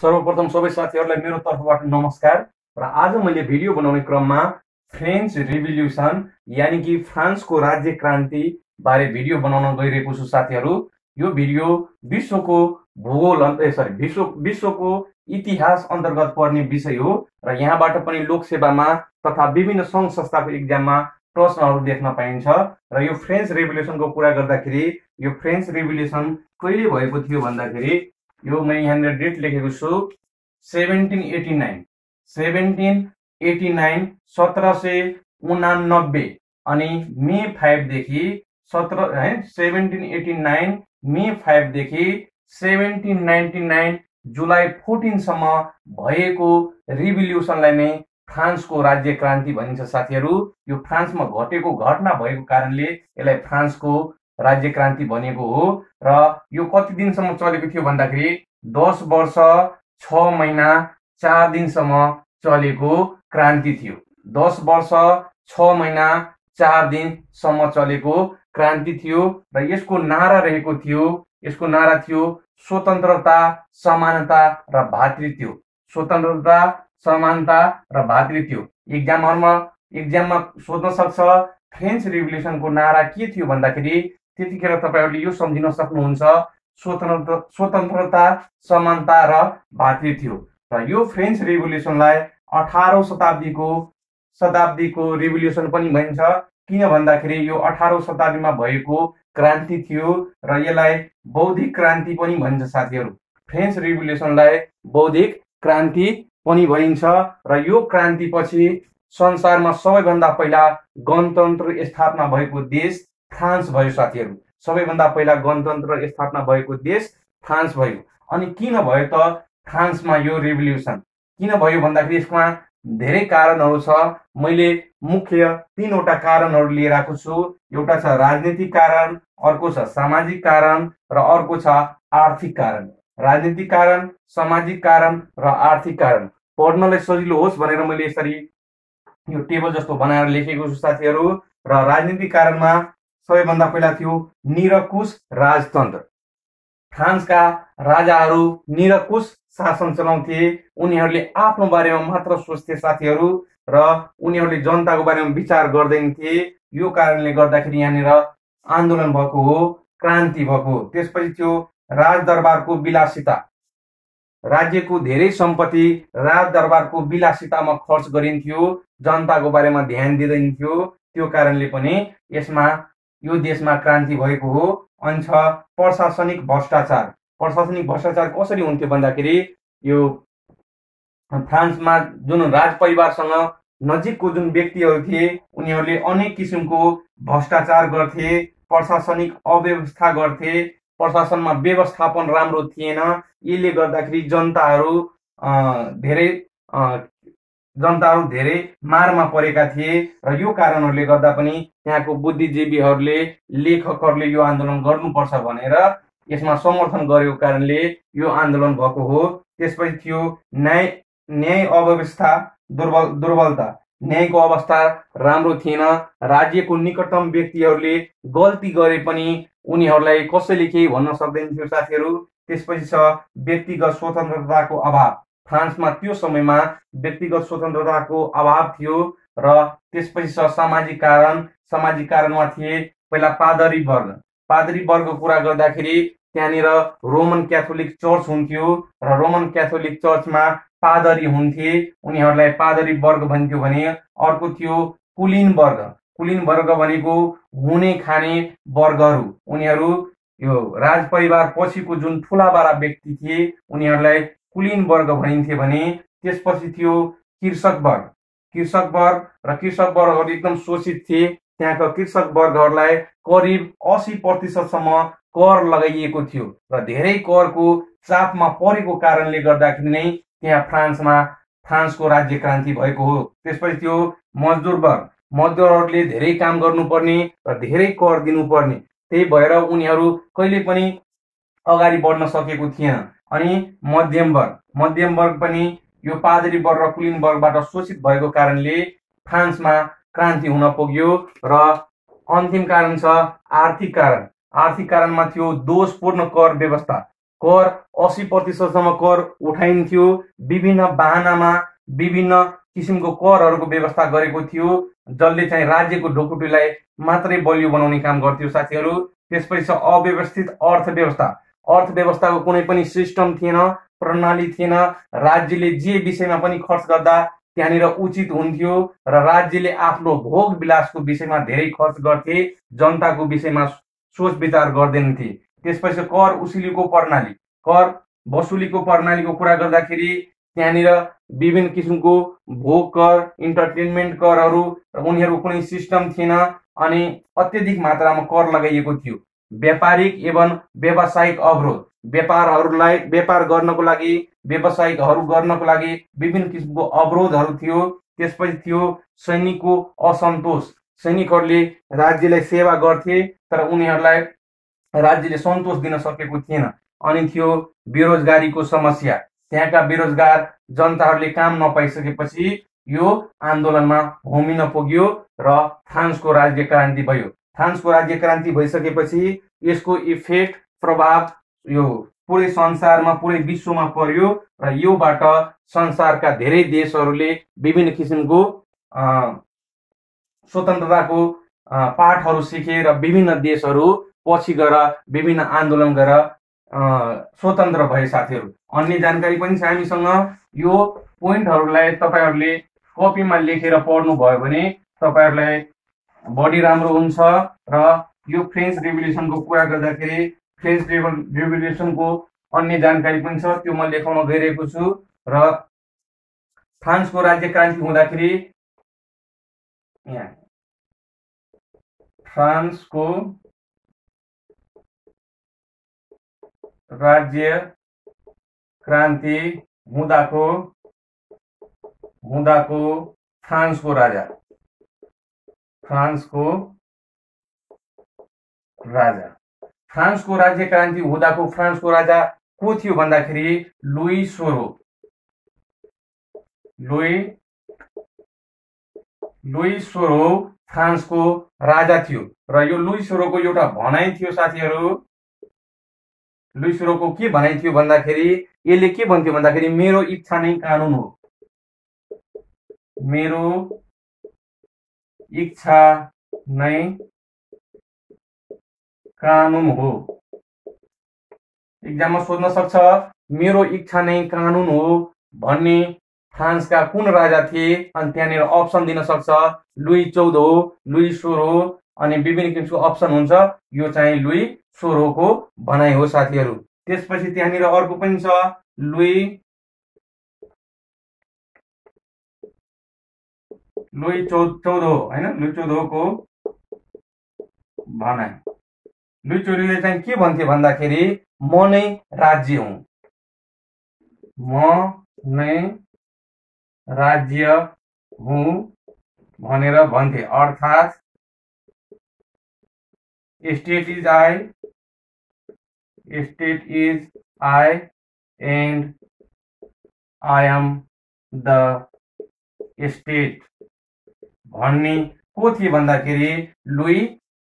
सर्वप्रथम सबै साथीहरूलाई मेरो तर्फबाट नमस्कार। र आज मैले भिडियो बनाउने क्रममा फ्रेन्च रिभोल्युसन यानी कि फ्रान्सको राज्य क्रान्ति बारे भिडियो बनाउन गइरहेको छु साथीहरू। यो भिडियो विश्वको भूगोल विश्वको इतिहास अन्तर्गत पर्ने विषय हो र यहाँबाट पनि लोकसेवामा तथा विभिन्न सङ्घ संस्थाको इक्जाममा प्रश्नहरू देख्न पाइन्छ। र यो फ्रेन्च रिभोल्युसनको कुरा गर्दाखेरि यो फ्रेन्च रिभोल्युसन कहिले भएको थियो भन्दाखेरि यो मैं यहाँनिर डेट लेखेको छु 1789 1789 अनि मे 5 देखि 1789 मे 5 देखि 1799 जुलाई 14 सम्म भएको रिभोल्युसनलाई नै फ्रान्सको राज्य क्रान्ति भनिन्छ साथीहरू। यो फ्रान्समा घटेको घटना भएको कारणले यसलाई फ्रान्सको राज्य क्रान्ति बनेको हो। र यो कति दिनसम्म चलेको थियो भन्दाखेरि 10 वर्ष 6 महिना 4 दिनसम्म चलेको क्रान्ति थियो। 10 वर्ष 6 महिना 4 दिनसम्म चलेको क्रान्ति थियो। र यसको नारा रहेको थियो, यसको नारा थियो स्वतन्त्रता, समानता र भातृत्व। स्वतन्त्रता, समानता र भातृत्व। एक्जाममा सोध्न सक्छ फ्रेन्च रिभोल्युसनको नारा के थियो भन्दाखेरि त्यतिखेर तपाईहरुले यो सम्झिन सक्नुहुन्छ स्वतन्त्रता, समानता र भातृत्व। र यो फ्रेन्च रिभोल्युसनलाई 18औं शताब्दीको रिभोल्युसन पनि भनिन्छ। किन भन्दाखेरि यो 18औं शताब्दीमा भएको क्रान्ति थियो र यसलाई बौद्धिक क्रान्ति पनि भनिन्छ साथीहरू। फ्रेन्च रिभोल्युसनलाई बौद्धिक क्रान्ति पनि भनिन्छ। र यो क्रान्तिपछि संसारमा सबैभन्दा पहिला गणतन्त्र स्थापना भएको देश फ्रान्स भयो साथीहरू। सबैभन्दा पहिला गणतन्त्र स्थापना भएको देश फ्रान्स भयो। अनि किन भयो त फ्रान्समा यो रिभोल्युसन? किन भयो भन्दाखेरि यसमा धेरै कारणहरू छ। मैले मुख्य 3वटा कारणहरू लिएर आएको छु। एउटा छ राजनीतिक कारण, अर्को छ सामाजिक कारण र अर्को छ आर्थिक कारण। राजनीतिक कारण, सामाजिक कारण र आर्थिक कारण पढ्नलाई सजिलो होस् भनेर मैले यसरी यो टेबल जस्तो बनाएर लेखेको छु साथीहरू। र राजनीतिक कारणमा सबैभन्दा पहिला थियो निरङ्कुश राजतन्त्र। फ्रान्सका राजाहरू निरङ्कुश शासन चलाउँथे। उनीहरूले आफ्नो बारेमा मात्र सोच्थे साथीहरू र उनीहरूले जनताको बारेमा विचार गर्दैनथे। यो कारणले गर्दाखेरि यहाँनिर आन्दोलन भएको हो, क्रान्ति भएको हो। त्यसपछि थियो राजदरबारको विलासिता। राज्यको धेरै सम्पत्ति राजदरबारको विलासितामा खर्च गरिन्थ्यो, जनताको बारेमा ध्यान दिँदैनथ्यो। त्यो कारणले पनि यो देशमा क्रान्ति भएको हो। अनि छ प्रशासनिक भ्रष्टाचार। प्रशासनिक भ्रष्टाचार कसरी हुन्थ्यो भन्दाखेरि यो फ्रान्समा जुन राजपरिवारसँग नजिकको जुन व्यक्तिहरू थिए उनीहरूले अनेक किसिमको भ्रष्टाचार गर्थे, प्रशासनिक अव्यवस्था गर्थे, प्रशासनमा व्यवस्थापन राम्रो थिएन। यसले गर्दाखेरि जनताहरू धेरै मारमा परेका थिए। र यो कारणहरूले गर्दा पनि त्यहाँको बुद्धिजीवीहरूले, लेखकहरूले यो आन्दोलन गर्नुपर्छ भनेर यसमा समर्थन गरेको कारणले यो आन्दोलन भएको हो। त्यसपछि थियो न्याय अव्यवस्था दुर्बलता। न्यायको अवस्था राम्रो थिएन। राज्यको निकटतम व्यक्तिहरूले गल्ती गरे पनि उनीहरूलाई कसैले केही भन्न सक्दैन थियो साथीहरू। त्यसपछि छ व्यक्तिगत स्वतन्त्रताको अभाव। फ्रान्समा त्यो समयमा व्यक्तिगत स्वतन्त्रताको अभाव थियो। र त्यसपछि छ सामाजिक कारण। सामाजिक कारणमा थिए पहिला पादरी वर्गको कुरा गर्दाखेरि त्यहाँनिर रोमन क्याथोलिक चर्च हुन्थ्यो र रोमन क्याथोलिक चर्चमा पादरी हुन्थे, उनीहरूलाई पादरी वर्ग भनिन्थ्यो भने। अर्को थियो कुलीन वर्ग। कुलीन वर्ग भनेको हुने खाने वर्गहरू। उनीहरू यो राजपरिवार पछिको जुन ठुलाबडा व्यक्ति थिए उनीहरूलाई कुलीन वर्ग भनिन्थे भने। त्यसपछि थियो कृषक वर्ग। कृषक वर्गहरू एकदम शोषित थिए। त्यहाँका कृषक वर्गहरूलाई करिब 80% कर लगाइएको थियो र धेरै करको चापमा परेको कारणले गर्दाखेरि नै त्यहाँ फ्रान्सको राज्य क्रान्ति भएको हो। त्यसपछि थियो मजदुर वर्ग। मजदुरहरूले धेरै काम गर्नुपर्ने र धेरै कर दिनुपर्ने, त्यही भएर उनीहरू कहिले पनि अगाडि बढ्न सकेको थिएन। अनि मध्यम वर्ग पनि यो पादरी वर्ग र कुलीन वर्गबाट शोषित भएको कारणले फ्रान्समा क्रान्ति हुन पुग्यो। र अन्तिम कारण छ आर्थिक कारण। आर्थिक कारणमा थियो दोषपूर्ण कर व्यवस्था। कर 80% कर उठाइन्थ्यो। विभिन्न बाहनामा विभिन्न किसिमको करहरूको व्यवस्था गरेको थियो, जसले चाहिँ राज्यको ढोकुटीलाई मात्रै बलियो बनाउने काम गर्थ्यो साथीहरू। त्यसपछि अव्यवस्थित अर्थव्यवस्थाको कुनै पनि सिस्टम थिएन, प्रणाली थिएन। राज्यले जे विषयमा पनि खर्च गर्दा त्यहाँनिर उचित हुन्थ्यो र राज्यले आफ्नो भोग विलासको विषयमा धेरै खर्च गर्थे, जनताको विषयमा सोच विचार गर्दैनथे। त्यसपछि कर वसुलीको प्रणालीको कुरा गर्दाखेरि त्यहाँनिर विभिन्न किसिमको भोग कर, इन्टरटेनमेन्ट करहरू र उनीहरूको कुनै सिस्टम थिएन अनि अत्यधिक मात्रामा कर लगाइएको थियो। व्यापारिक एवं व्यावसायिक अवरोध, व्यापार गर्नको लागि, व्यवसायिकहरू गर्नको लागि विभिन्न किसिमको अवरोधहरू थियो। त्यसपछि थियो सैनिकको असन्तोष, सैनिकहरूले राज्यलाई सेवा गर्थे तर उनीहरूलाई राज्यले सन्तोष दिन सकेको थिएन। अनि थियो बेरोजगारीको समस्या, त्यहाँका बेरोजगार जनताहरूले काम नपाइसकेपछि यो आन्दोलनमा होमिन पुग्यो र फ्रान्सको राज्य क्रान्ति भयो। फ्रान्सको राज्य क्रान्ति भइसकेपछि यसको इफेक्ट, प्रभाव यो पुरै संसारमा, पुरै विश्वमा पर्यो र योबाट संसारका धेरै देशहरूले विभिन्न किसिमको स्वतन्त्रताको पाठहरू सिके र विभिन्न देशहरू पछि गएर विभिन्न आन्दोलन गरेर स्वतन्त्र भए साथीहरू। अन्य जानकारी पनि छ हामीसँग। यो पोइन्टहरूलाई तपाईहरूले कपीमा लेखेर पढ्नु भयो भने तपाईहरूलाई बढी राम्रो हुन्छ। र यो फ्रेन्च रेभोल्युसनको कुरा गर्दाखेरि फ्रेन्च रेभोल्युसनको अन्य जानकारी पनि छ, त्यो म लेखाउन गइरहेको छु। र फ्रान्सको राज्य क्रान्ति हुँदाखेरि फ्रान्सको राज्य क्रान्ति हुँदाको फ्रान्सको राजा फ्रान्सको राज्य क्रान्ति हुँदाको फ्रान्सको राजा को थियो भन्दाखेरि लुई सोरो फ्रान्सको राजा थियो। र यो लुई सोरोको एउटा भनाइ थियो साथीहरू। लुई सोरोको के भनाइ थियो भन्दाखेरि यसले के भन्थ्यो भन्दाखेरि मेरो इच्छा नै कानुन हो, मेरो इच्छा नै कानुन हो। एक्जाममा सोध्न सक्छ मेरो इच्छा नै कानुन हो भन्ने फ्रान्सका कुन राजा थिए, अनि त्यहाँनिर अप्सन दिन सक्छ लुई 14, लुई 16 अनि विभिन्न किसिमको अप्सन हुन्छ। यो चाहिँ लुई सोरोको भनाइ हो साथीहरू। त्यसपछि त्यहाँनिर अर्को पनि छ लुई 14 हैन, लुई 14 को भनाइ। लुई 14ले चाहिँ के भन्थे भन्दाखेरि म नै राज्य हुँ, म नै राज्य हुँ भनेर भन्थे। अर्थात् state is I and I am the state भन्ने को थिए भन्दाखेरि लुई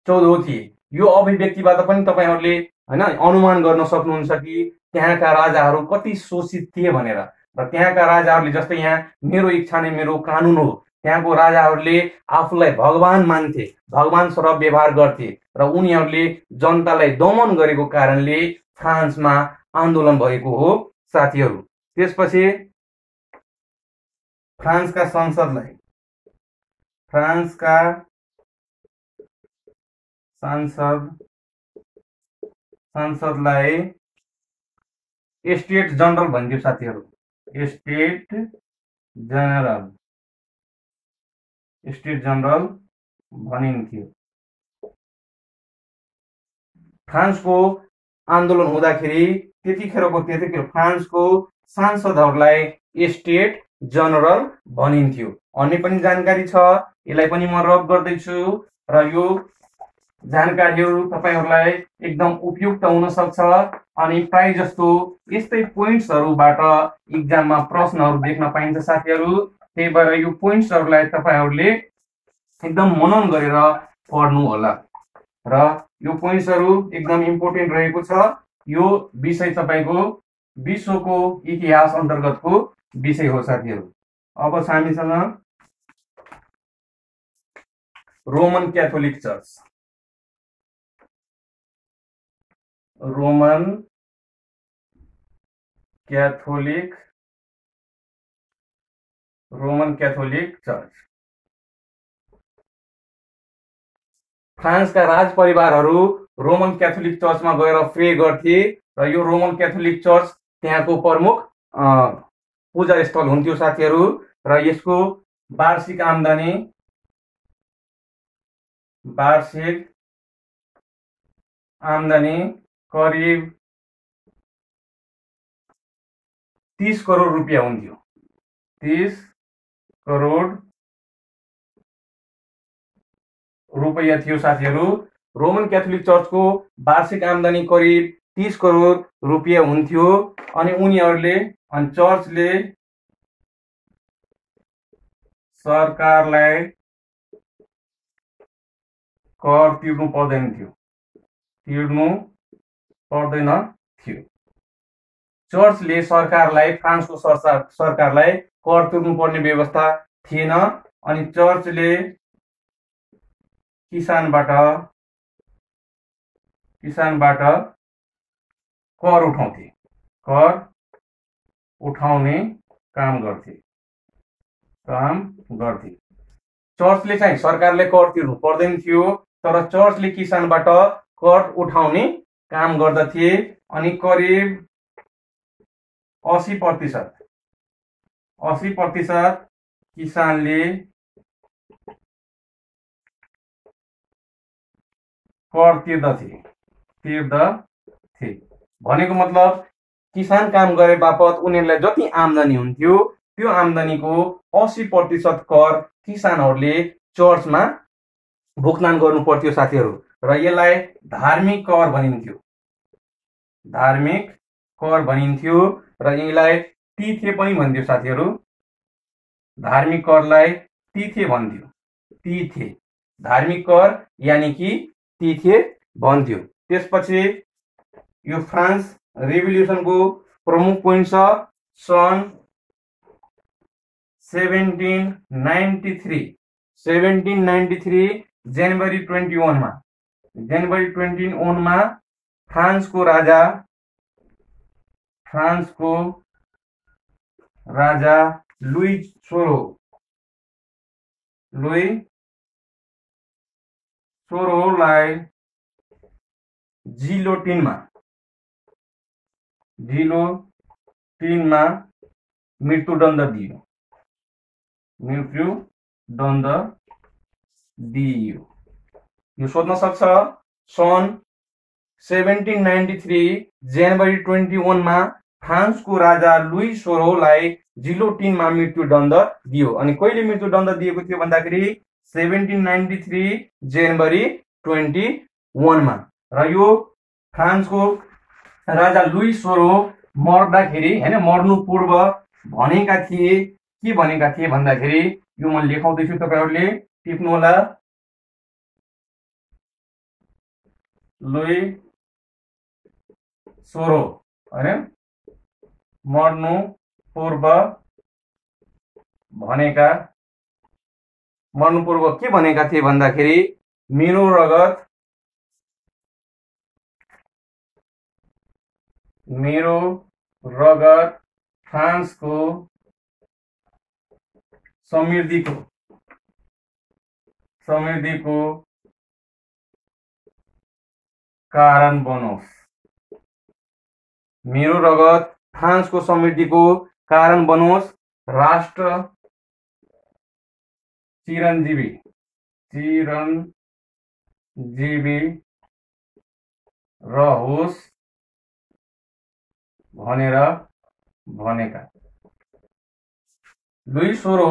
14 थिए। यो अभिव्यक्तिबाट पनि तपाईहरूले हैन अनुमान गर्न सक्नुहुन्छ कि त्यहाँका राजाहरू कति शोषित थिए भनेर। र त्यहाँका राजाहरूले जस्तै यहाँ मेरो इच्छा नै मेरो कानुन हो, त्यहाँको राजाहरूले आफूलाई भगवान मान्थे, भगवान सरह व्यवहार गर्थे र उनीहरूले जनतालाई दमन गरेको कारणले फ्रान्समा आन्दोलन भएको हो साथीहरू। त्यसपछि फ्रान्सका सांसदलाई स्टेट जनरल भनिदियो साथीहरू। स्टेट जनरल भनिन्थ्यो। फ्रान्सको आन्दोलन हुँदाखेरि त्यतिखेर फ्रान्सको सांसदहरूलाई स्टेट जनरल भनिन्थ्यो। अन्य पनि जानकारी छ, यसलाई पनि म रब गर्दैछु र यो जानकारीहरू तपाईहरूलाई एकदम उपयुक्त हुन सक्छ। अनि प्राय जस्तो यस्तै पोइन्ट्सहरूबाट एक्जाममा प्रश्नहरू देख्न पाइन्छ साथीहरू। त्यही भएर यो पोइन्ट्सहरूलाई तपाईहरूले एकदम मनन गरेर पढ्नु होला र यो पोइन्ट्सहरू एकदम इम्पोर्टेन्ट रहेको छ। यो विषय तपाईको विश्वको इतिहास अन्तर्गतको विषय हो साथीहरू। अब छ हामीसँग Roman Catholic church. Roman Catholic church. फ्रान्सका राज परिवारहरू रोमन क्याथोलिक चर्चमा गएर प्रे गर्थे र यो रोमन क्याथोलिक चर्च त्यहाँको प्रमुख पूजा स्थल हुन्थ्यो साथीहरू। र यसको वार्षिक आम्दानी करिब 30 करोड रुपियाँ हुन्थ्यो। 30 करोड रुपियाँ थियो साथीहरू। रोमन क्याथोलिक चर्चको वार्षिक आम्दानी करिब 30 करोड रुपियाँ हुन्थ्यो। अनि चर्चले सरकारलाई कर तिर्नु पर्दैन थियो। चर्चले सरकारलाई, फ्रान्सको सरकारलाई कर तिर्नुपर्ने व्यवस्था थिएन। अनि चर्चले किसानबाट कर उठाउने काम गर्थे। चर्चले चाहिँ सरकारले कर तिर्नु पर्दैन थियो, तर चर्चले किसानबाट कर उठाउने काम गर्दथे। अनि करिब 80% किसानले कर तिर्दथे। भनेको मतलब किसान काम गरे बापत उनीहरूलाई जति आम्दानी हुन्थ्यो त्यो आम्दानीको 80% कर किसानहरूले चर्चमा भुक्तान गर्नु पर्थ्यो साथीहरू। र यसलाई धार्मिक कर भनिन्थ्यो र यिनलाई तिथे पनि भन्थ्यो साथीहरू। धार्मिक करलाई तिथे भन्थ्यो। धार्मिक कर यानी कि तिथे भन्थ्यो। त्यसपछि यो फ्रान्स रेभोल्युसनको प्रमुख पोइन्ट छ। सन् 1793 जनवरी 21 मा फ्रान्सको राजा लुई सोरोलाई जिलोटिनमा मृत्युदण्ड दिइयो। यो सोध्न सक्छ। सन् 1793 जनवरी 21 मा फ्रान्सको राजा लुई सोरोलाई जिलोटिनमा मृत्युदण्ड दियो। अनि कहिले मृत्युदण्ड दिएको थियो भन्दाखेरि 1793 जनवरी 21 मा। र यो फ्रान्सको राजा लुई सोरो मर्दाखेरि मर्नु पूर्व भनेका थिए। के भनेका थिए भन्दाखेरि यो म लेखाउँदैछु, तपाईहरुले टिप्नु होला। लुई सोरो मर्नु पूर्व के भनेका थिए भन्दाखेरि मेरो रगत फ्रान्सको समृद्धिको कारण बनोस्। मेरो रगत फ्रान्सको समृद्धिको कारण बनोस्। राष्ट्र चिरञ्जीवी रहोस् भनेर भनेका। लुई सोरो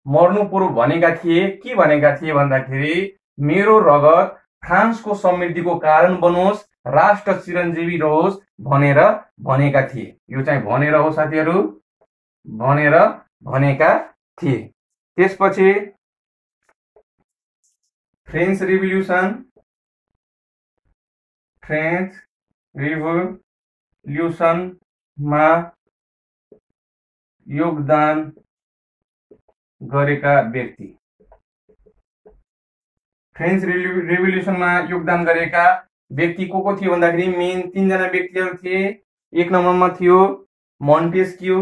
मर्नु पूर्व भनेका थिए। के भनेका थिए भन्दाखेरि मेरो रगत फ्रान्सको समृद्धिको कारण बनोस्, राष्ट्र चिरञ्जीवी रहोस् भनेर भनेका थिए। यो चाहिँ भनेर हो साथीहरू, भनेर भनेका थिए। त्यसपछि फ्रेन्च रिभोल्युसन रिभोल्युसनमा योगदान गरेका व्यक्ति। फ्रेन्च रिभोल्युसनमा योगदान गरेका व्यक्ति को थियो भन्दाखेरि मेन 3 जना व्यक्तिहरू थिए। एक नम्बरमा थियो मोन्टेस्क्यू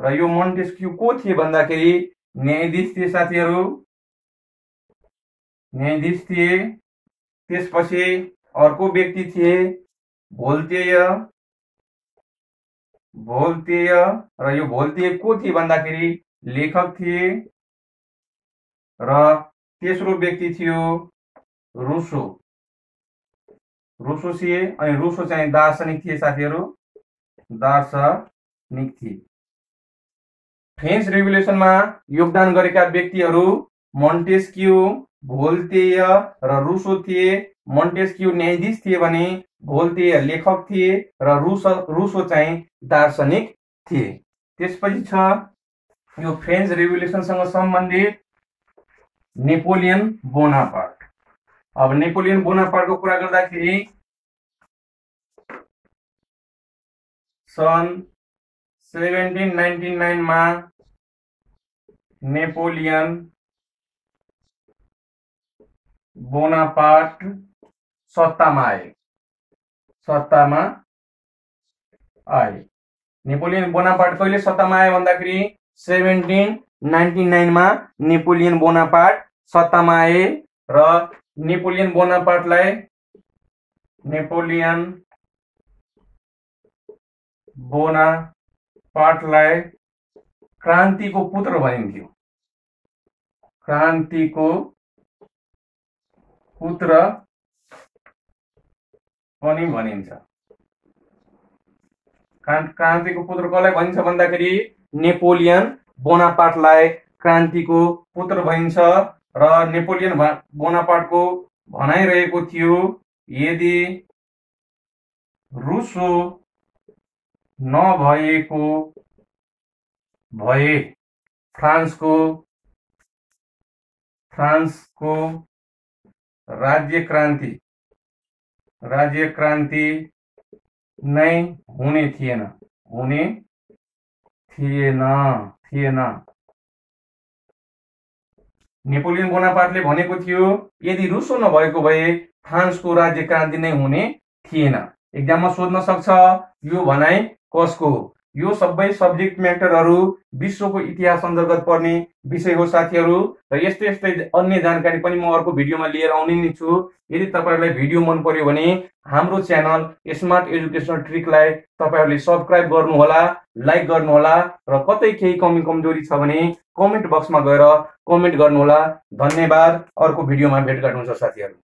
र यो मोन्टेस्क्यू को थिए भन्दाखेरि न्यायाधीश थिए साथीहरू, न्यायाधीश थिए। त्यसपछि अर्को व्यक्ति थिए भोल्तेय र यो भोल्तेय को थिए भन्दाखेरि लेखक थिए। र तेस्रो व्यक्ति थियो रुसो थिए। अनि रुसो चाहिँ दार्शनिक थिए साथीहरू, दार्शनिक थिए। फ्रेन्च रिभोल्युसनमा योगदान गरेका व्यक्तिहरू मोन्टेस्क्यू, भोल्तेय र रुसो थिए। मोन्टेस्क्यू न्यायाधीश थिए भने भोल्तेय लेखक थिए र रुसो चाहिँ दार्शनिक थिए। त्यसपछि छ यो फ्रेन्च रिभोल्युसनसँग सम्बन्धित नेपोलियन बोनापार्ट। अब नेपोलियन बोनापार्टको कुरा गर्दाखेरि सन् 1799 मा नेपोलियन बोनापार्ट सत्तामा आए। नेपोलियन बोनापार्ट कहिले सत्तामा आए भन्दाखेरि 1799 मा नेपोलियन बोनापार्ट सत्तामा आए। र नेपोलियन बोनापार्टलाई क्रान्तिको पुत्र भनिन्थ्यो। क्रान्तिको पुत्र पनि भनिन्छ। क्रान्तिको पुत्र कसलाई भनिन्छ भन्दाखेरि नेपोलियन बोनापार्टलाई क्रान्तिको पुत्र भनिन्छ। र नेपोलियन बोनापार्टको भनाइरहेको थियो यदि रुसो नभएको भए फ्रान्सको राज्य क्रान्ति नै हुने थिएन। नेपोलियन बोनापार्टले भनेको थियो यदि रुसो नभएको भए फ्रान्सको राज्य क्रान्ति नै हुने थिएन। एक्जाममा सोध्न सक्छ यो भनाइ कसको हो। यो सबै सब्जेक्ट म्याटरहरू विश्वको इतिहास अन्तर्गत पर्ने विषय हो साथीहरू। र यस्तै अन्य जानकारी पनि म अर्को भिडियोमा लिएर आउने नै छु। यदि तपाईहरुलाई भिडियो मन पर्यो भने हाम्रो च्यानल स्मार्ट एजुकेशनल ट्रिकलाई तपाईहरुले सब्स्क्राइब गर्नुहोला, लाइक गर्नुहोला र कतै केही कमी कमजोरी छ भने कमेन्ट बक्समा गएर कमेन्ट गर्नुहोला। धन्यवाद। अर्को भिडियोमा भेटघाट हुन्छ साथीहरु।